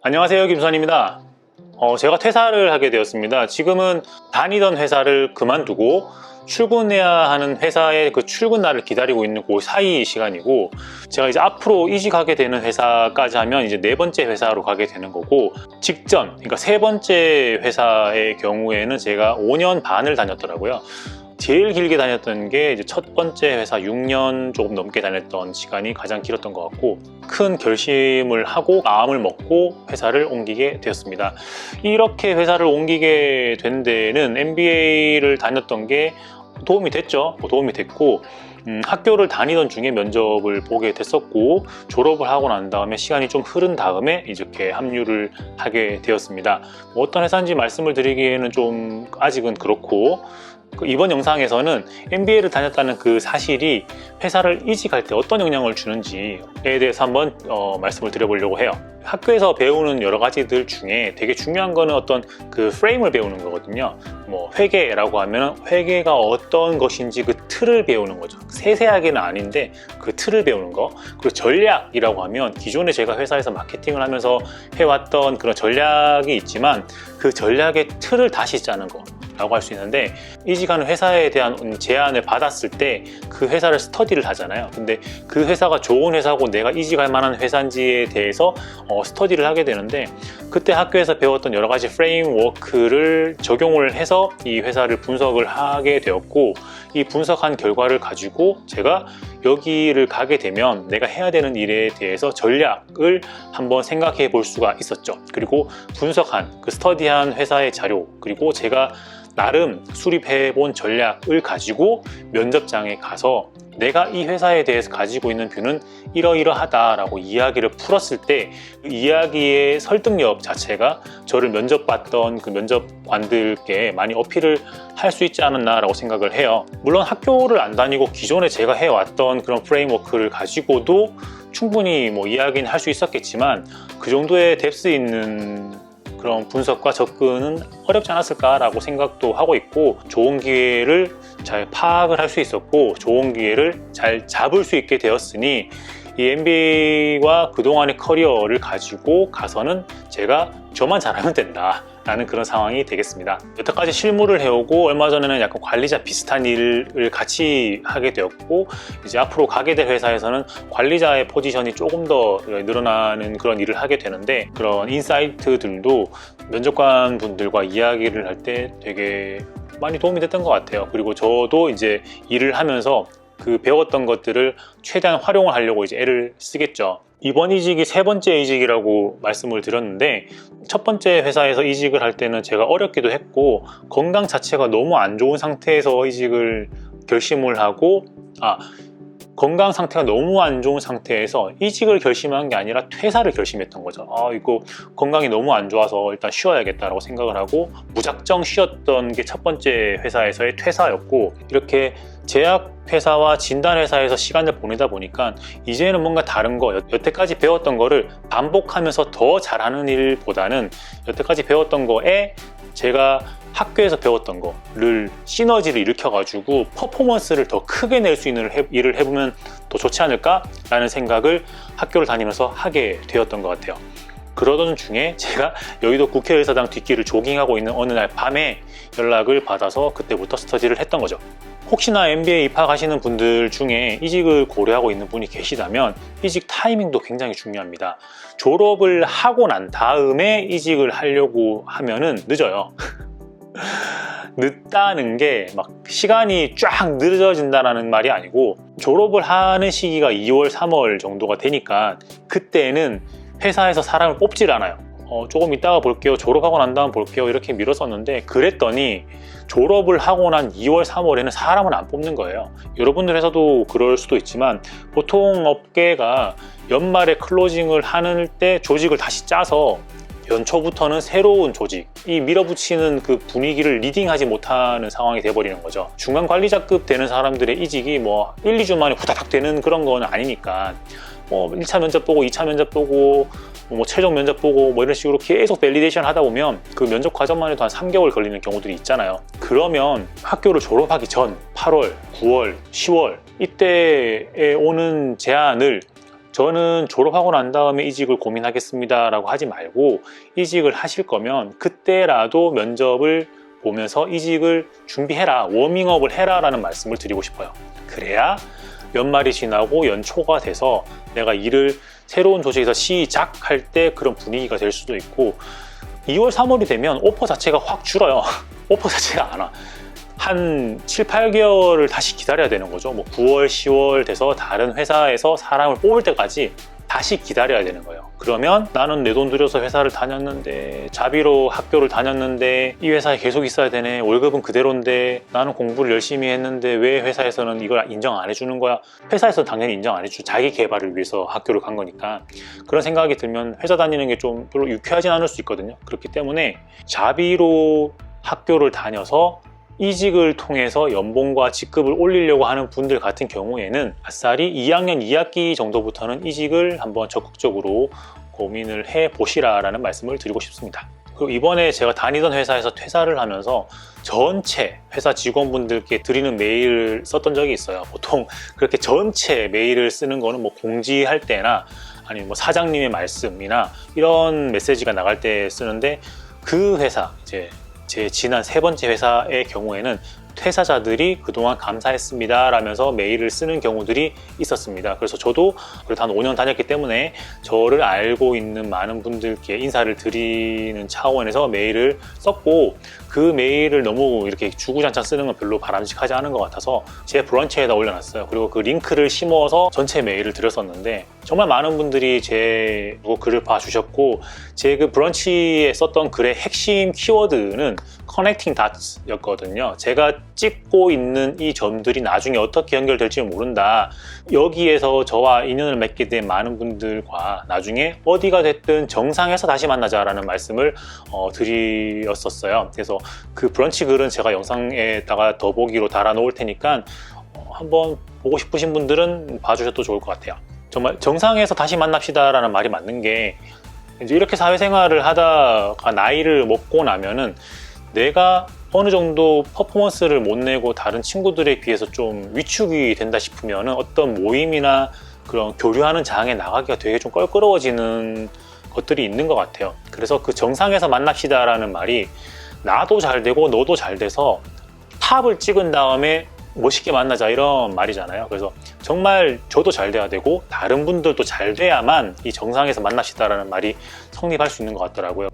안녕하세요, 김선입니다. 제가 퇴사를 하게 되었습니다. 지금은 다니던 회사를 그만두고 출근해야 하는 회사의 그 출근 날을 기다리고 있는 그 사이 시간이고, 제가 이제 앞으로 이직하게 되는 회사까지 하면 이제 네 번째 회사로 가게 되는 거고, 그러니까 세 번째 회사의 경우에는 제가 5년 반을 다녔더라고요. 제일 길게 다녔던 게 이제 첫 번째 회사 6년 조금 넘게 다녔던 시간이 가장 길었던 것 같고, 큰 결심을 하고 마음을 먹고 회사를 옮기게 되었습니다. 이렇게 회사를 옮기게 된 데는 MBA를 다녔던 게 도움이 됐죠. 도움이 됐고, 학교를 다니던 중에 면접을 보게 됐었고, 졸업을 하고 난 다음에 시간이 좀 흐른 다음에 이렇게 합류를 하게 되었습니다. 어떤 회사인지 말씀을 드리기에는 좀 아직은 그렇고, 이번 영상에서는 MBA를 다녔다는 그 사실이 회사를 이직할 때 어떤 영향을 주는지에 대해서 한번 말씀을 드려보려고 해요. 학교에서 배우는 여러 가지들 중에 되게 중요한 거는 어떤 그 프레임을 배우는 거거든요. 뭐 회계라고 하면 회계가 어떤 것인지 그 틀을 배우는 거죠. 세세하게는 아닌데 그 틀을 배우는 거. 그리고 전략이라고 하면 기존에 제가 회사에서 마케팅을 하면서 해왔던 그런 전략이 있지만 그 전략의 틀을 다시 짜는 거 라고 할 수 있는데, 이직하는 회사에 대한 제안을 받았을 때 그 회사를 스터디를 하잖아요. 근데 그 회사가 좋은 회사고 내가 이직할 만한 회사인지에 대해서 스터디를 하게 되는데, 그때 학교에서 배웠던 여러 가지 프레임워크를 적용을 해서 이 회사를 분석을 하게 되었고, 이 분석한 결과를 가지고 제가 여기를 가게 되면 내가 해야 되는 일에 대해서 전략을 한번 생각해 볼 수가 있었죠. 그리고 분석한 그 스터디한 회사의 자료, 그리고 제가 나름 수립해 본 전략을 가지고 면접장에 가서 내가 이 회사에 대해서 가지고 있는 뷰는 이러이러하다라고 이야기를 풀었을 때 그 이야기의 설득력 자체가 저를 면접봤던 그 면접관들께 많이 어필을 할 수 있지 않았나라고 생각을 해요. 물론 학교를 안 다니고 기존에 제가 해왔던 그런 프레임워크를 가지고도 충분히 뭐 이야기는 할 수 있었겠지만, 그 정도의 뎁스 있는 그런 분석과 접근은 어렵지 않았을까라고 생각도 하고 있고, 좋은 기회를 잘 파악을 할 수 있었고 좋은 기회를 잘 잡을 수 있게 되었으니, 이 MBA와 그동안의 커리어를 가지고 가서는 제가 저만 잘하면 된다 라는 그런 상황이 되겠습니다. 여태까지 실무를 해오고 얼마 전에는 약간 관리자 비슷한 일을 같이 하게 되었고, 이제 앞으로 가게 될 회사에서는 관리자의 포지션이 조금 더 늘어나는 그런 일을 하게 되는데, 그런 인사이트들도 면접관 분들과 이야기를 할 때 되게 많이 도움이 됐던 것 같아요. 그리고 저도 이제 일을 하면서 그 배웠던 것들을 최대한 활용을 하려고 이제 애를 쓰겠죠. 이번 이직이 세 번째 이직이라고 말씀을 드렸는데, 첫 번째 회사에서 이직을 할 때는 제가 어렵기도 했고 건강 자체가 너무 안 좋은 상태에서 이직을 결심을 하고, 건강 상태가 너무 안 좋은 상태에서 이직을 결심한 게 아니라 퇴사를 결심했던 거죠. 이거 건강이 너무 안 좋아서 일단 쉬어야겠다라고 생각을 하고 무작정 쉬었던 게 첫 번째 회사에서의 퇴사였고, 이렇게 제약회사와 진단회사에서 시간을 보내다 보니까 이제는 뭔가 다른 거, 여태까지 배웠던 거를 반복하면서 더 잘하는 일보다는 여태까지 배웠던 거에 제가 학교에서 배웠던 거를 시너지를 일으켜가지고 퍼포먼스를 더 크게 낼 수 있는 일을 해보면 더 좋지 않을까라는 생각을 학교를 다니면서 하게 되었던 것 같아요. 그러던 중에 제가 여의도 국회의사당 뒷길을 조깅하고 있는 어느 날 밤에 연락을 받아서 그때부터 스터디를 했던 거죠. 혹시나 MBA 입학하시는 분들 중에 이직을 고려하고 있는 분이 계시다면 이직 타이밍도 굉장히 중요합니다. 졸업을 하고 난 다음에 이직을 하려고 하면은 늦어요. 늦다는 게 막 시간이 쫙 늦어진다는 말이 아니고, 졸업을 하는 시기가 2월, 3월 정도가 되니까 그때는 회사에서 사람을 뽑질 않아요. 조금 이따가 볼게요, 졸업하고 난 다음 볼게요 이렇게 미뤘었는데, 그랬더니 졸업을 하고 난 2월, 3월에는 사람을 안 뽑는 거예요. 여러분들 회사도 그럴 수도 있지만 보통 업계가 연말에 클로징을 하는 때 조직을 다시 짜서 연초부터는 새로운 조직, 이 밀어붙이는 그 분위기를 리딩하지 못하는 상황이 돼버리는 거죠. 중간 관리자급 되는 사람들의 이직이 뭐 1, 2주 만에 후다닥 되는 그런 건 아니니까, 1차 면접 보고 2차 면접 보고 뭐 최종 면접 보고 뭐 이런 식으로 계속 밸리데이션 하다 보면 그 면접 과정만 해도 한 3개월 걸리는 경우들이 있잖아요. 그러면 학교를 졸업하기 전 8월, 9월, 10월 이때에 오는 제안을 저는 졸업하고 난 다음에 이직을 고민하겠습니다 라고 하지 말고, 이직을 하실 거면 그때라도 면접을 보면서 이직을 준비해라, 워밍업을 해라 라는 말씀을 드리고 싶어요. 그래야 연말이 지나고 연초가 돼서 내가 일을 새로운 조직에서 시작할 때 그런 분위기가 될 수도 있고, 2월, 3월이 되면 오퍼 자체가 확 줄어요. 오퍼 자체가 안 와. 한 7, 8개월을 다시 기다려야 되는 거죠. 뭐 9월, 10월 돼서 다른 회사에서 사람을 뽑을 때까지 다시 기다려야 되는 거예요. 그러면 나는 내 돈 들여서 회사를 다녔는데, 자비로 학교를 다녔는데 이 회사에 계속 있어야 되네, 월급은 그대로인데 나는 공부를 열심히 했는데 왜 회사에서는 이걸 인정 안 해주는 거야. 회사에서는 당연히 인정 안 해주죠. 자기 개발을 위해서 학교를 간 거니까. 그런 생각이 들면 회사 다니는 게 좀 별로 유쾌하진 않을 수 있거든요. 그렇기 때문에 자비로 학교를 다녀서 이직을 통해서 연봉과 직급을 올리려고 하는 분들 같은 경우에는 아싸리 2학년 2학기 정도부터는 이직을 한번 적극적으로 고민을 해 보시라라는 말씀을 드리고 싶습니다. 그리고 이번에 제가 다니던 회사에서 퇴사를 하면서 전체 회사 직원분들께 드리는 메일을 썼던 적이 있어요. 보통 그렇게 전체 메일을 쓰는 거는 뭐 공지할 때나 아니면 뭐 사장님의 말씀이나 이런 메시지가 나갈 때 쓰는데, 그 회사, 이제 제 지난 3번째 회사의 경우에는 퇴사자들이 그동안 감사했습니다 라면서 메일을 쓰는 경우들이 있었습니다. 그래서 저도 그래도 한 5년 다녔기 때문에 저를 알고 있는 많은 분들께 인사를 드리는 차원에서 메일을 썼고, 그 메일을 너무 이렇게 주구장창 쓰는 건 별로 바람직하지 않은 것 같아서 제 브런치에다 올려놨어요. 그리고 그 링크를 심어서 전체 메일을 드렸었는데, 정말 많은 분들이 제 글을 봐주셨고, 제 그 브런치에 썼던 글의 핵심 키워드는 커넥팅 닷였거든요. 제가 찍고 있는 이 점들이 나중에 어떻게 연결될지 모른다. 여기에서 저와 인연을 맺게 된 많은 분들과 나중에 어디가 됐든 정상에서 다시 만나자라는 말씀을 드렸었어요. 그래서 그 브런치 글은 제가 영상에다가 더보기로 달아 놓을 테니까 한번 보고 싶으신 분들은 봐주셔도 좋을 것 같아요. 정말 정상에서 다시 만납시다 라는 말이 맞는 게, 이제 이렇게 사회생활을 하다가 나이를 먹고 나면은 내가 어느 정도 퍼포먼스를 못 내고 다른 친구들에 비해서 좀 위축이 된다 싶으면 어떤 모임이나 그런 교류하는 장에 나가기가 되게 좀 껄끄러워지는 것들이 있는 것 같아요. 그래서 그 정상에서 만납시다 라는 말이 나도 잘 되고 너도 잘 돼서 탑을 찍은 다음에 멋있게 만나자, 이런 말이잖아요. 그래서 정말 저도 잘 돼야 되고 다른 분들도 잘 돼야만 이 정상에서 만납시다 라는 말이 성립할 수 있는 것 같더라고요.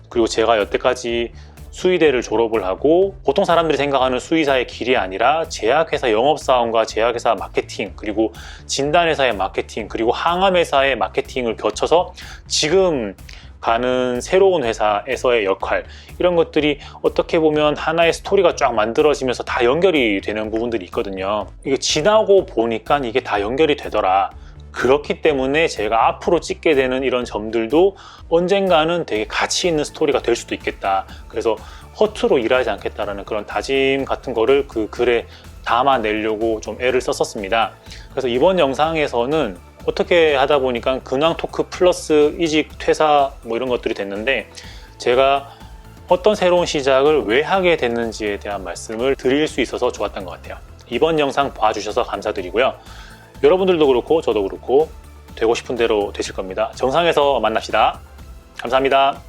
그리고 제가 여태까지 수의대를 졸업을 하고, 보통 사람들이 생각하는 수의사의 길이 아니라 제약회사 영업사원과 제약회사 마케팅, 그리고 진단회사의 마케팅, 그리고 항암회사의 마케팅을 거쳐서 지금 가는 새로운 회사에서의 역할, 이런 것들이 어떻게 보면 하나의 스토리가 쫙 만들어지면서 다 연결이 되는 부분들이 있거든요. 이게 지나고 보니까 이게 다 연결이 되더라. 그렇기 때문에 제가 앞으로 찍게 되는 이런 점들도 언젠가는 되게 가치 있는 스토리가 될 수도 있겠다. 그래서 허투루 일하지 않겠다라는 그런 다짐 같은 거를 그 글에 담아내려고 좀 애를 썼었습니다. 그래서 이번 영상에서는 어떻게 하다 보니까 근황 토크 플러스 이직, 퇴사 뭐 이런 것들이 됐는데, 제가 어떤 새로운 시작을 왜 하게 됐는지에 대한 말씀을 드릴 수 있어서 좋았던 것 같아요. 이번 영상 봐주셔서 감사드리고요. 여러분들도 그렇고 저도 그렇고 되고 싶은 대로 되실 겁니다. 정상에서 만납시다. 감사합니다.